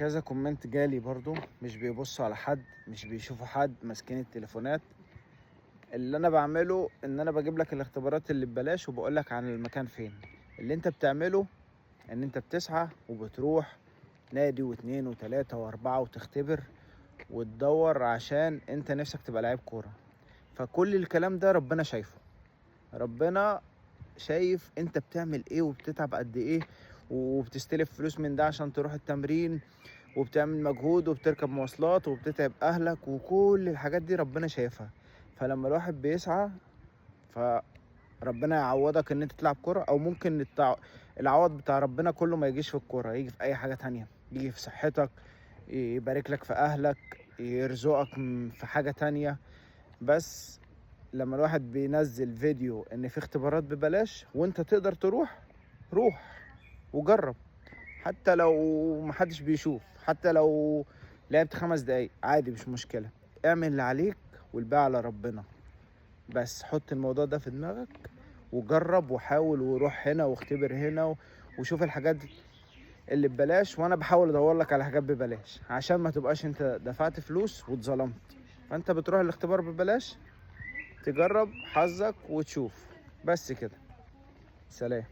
كذا كومنت جالي برضو، مش بيبصوا على حد، مش بيشوفوا حد، ماسكين التليفونات. اللي انا بعمله ان انا بجيب لك الاختبارات اللي ببلاش وبقول لك عن المكان فين. اللي انت بتعمله ان انت بتسعى وبتروح نادي واتنين وتلاتة واربعة وتختبر وتدور عشان انت نفسك تبقى لعيب كورة. فكل الكلام ده ربنا شايفه، ربنا شايف انت بتعمل ايه وبتتعب قد ايه، وبتستلف فلوس من ده عشان تروح التمرين، وبتعمل مجهود وبتركب مواصلات وبتتعب اهلك، وكل الحاجات دي ربنا شايفها. فلما الواحد بيسعى فربنا يعوضك ان انت تلعب كرة، او ممكن العوض بتاع ربنا كله ما يجيش في الكرة، يجي في اي حاجة تانية، يجي في صحتك، يبارك لك في اهلك، يرزقك في حاجة تانية. بس لما الواحد بينزل فيديو ان في اختبارات ببلاش وانت تقدر تروح، روح وجرب. حتى لو محدش بيشوف، حتى لو لعبت 5 دقايق عادي، مش مشكلة. اعمل اللي عليك والباقي على ربنا. بس حط الموضوع ده في دماغك وجرب وحاول وروح هنا واختبر هنا وشوف الحاجات اللي ببلاش. وانا بحاول ادور لك على حاجات ببلاش عشان ما تبقاش انت دفعت فلوس واتظلمت. فانت بتروح الاختبار ببلاش، تجرب حظك وتشوف. بس كده، سلام.